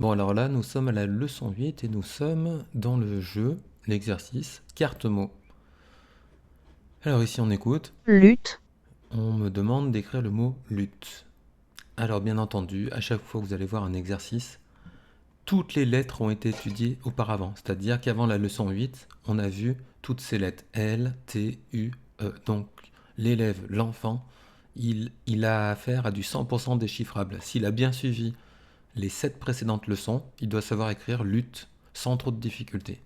Bon, alors là, nous sommes à la leçon 8 et nous sommes dans le jeu, l'exercice carte-mots. Alors ici, on écoute. Lutte, On me demande d'écrire le mot lutte. Alors bien entendu, à chaque fois que vous allez voir un exercice, toutes les lettres ont été étudiées auparavant. C'est-à-dire qu'avant la leçon 8, on a vu toutes ces lettres. L, T, U, E. Donc l'élève, l'enfant, il a affaire à du 100% déchiffrable. S'il a bien suivi les 7 précédentes leçons, il doit savoir écrire lutte sans trop de difficultés.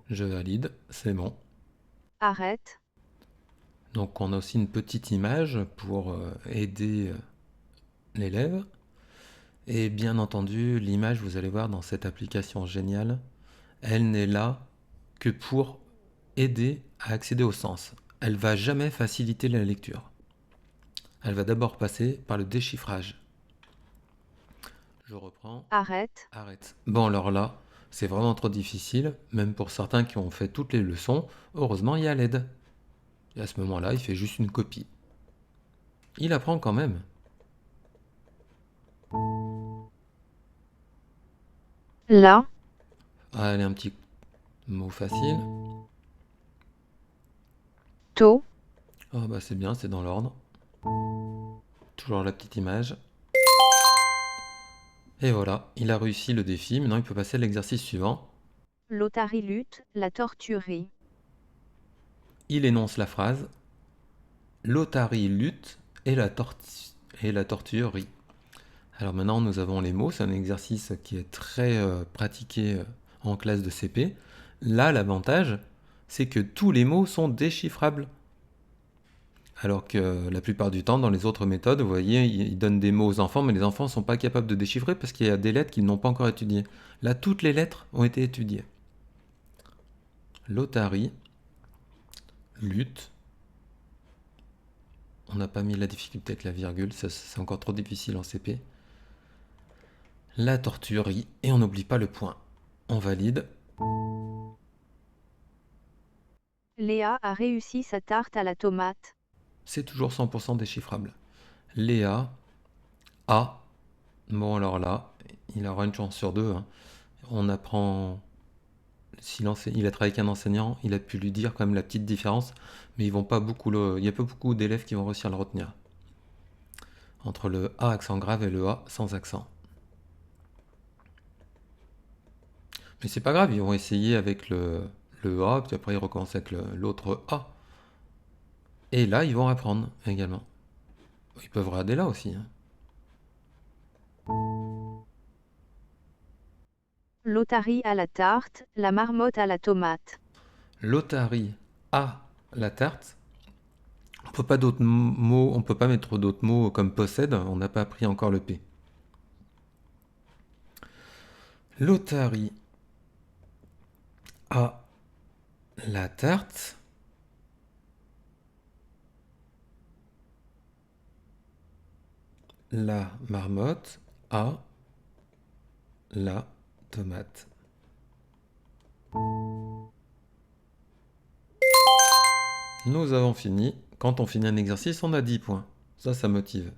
Je valide, c'est bon. arrête, Donc on a aussi une petite image pour aider l'élève. Et bien entendu, l'image, vous allez voir dans cette application géniale, elle n'est là que pour aider à accéder au sens. Elle va jamais faciliter la lecture. Elle va d'abord passer par le déchiffrage. Je reprends, arrête, arrête. Bon alors là, c'est vraiment trop difficile, même pour certains qui ont fait toutes les leçons. Heureusement, il y a l'aide. Et à ce moment-là, il fait juste une copie. Il apprend quand même. là, Ah, allez, un petit mot facile. tôt, Oh bah c'est bien, c'est dans l'ordre. Toujours la petite image. Et voilà, il a réussi le défi. Maintenant, il peut passer à l'exercice suivant. l'otarie lutte, la torturie. Il énonce la phrase. L'otarie lutte et la tortue rit. Alors maintenant, nous avons les mots. C'est un exercice qui est très pratiqué en classe de CP. Là, l'avantage, c'est que tous les mots sont déchiffrables. Alors que la plupart du temps, dans les autres méthodes, vous voyez, ils donnent des mots aux enfants, mais les enfants ne sont pas capables de déchiffrer parce qu'il y a des lettres qu'ils n'ont pas encore étudiées. Là, toutes les lettres ont été étudiées. L'otarie, lutte. On n'a pas mis la difficulté avec la virgule, ça, c'est encore trop difficile en CP. La tortue rit, et on n'oublie pas le point. On valide. Léa a réussi sa tarte à la tomate. C'est toujours 100% déchiffrable. Léa a. Bon, alors là, il aura une chance sur deux, hein. On apprend. Il a travaillé avec un enseignant, il a pu lui dire quand même la petite différence, mais ils vont pas beaucoup il n'y a pas beaucoup d'élèves qui vont réussir à le retenir. Entre le A accent grave et le A sans accent. Mais c'est pas grave, ils vont essayer avec le A, puis après ils recommencent avec l'autre A. Et là, ils vont apprendre également. Ils peuvent regarder là aussi, hein. L'otarie à la tarte, la marmotte à la tomate. L'otarie a la tarte. On peut pas d'autres mots, on peut pas mettre d'autres mots comme possède, on n'a pas appris encore le P. L'otarie a la tarte. La marmotte a la tomate. Nous avons fini. Quand on finit un exercice, on a 10 points. Ça motive.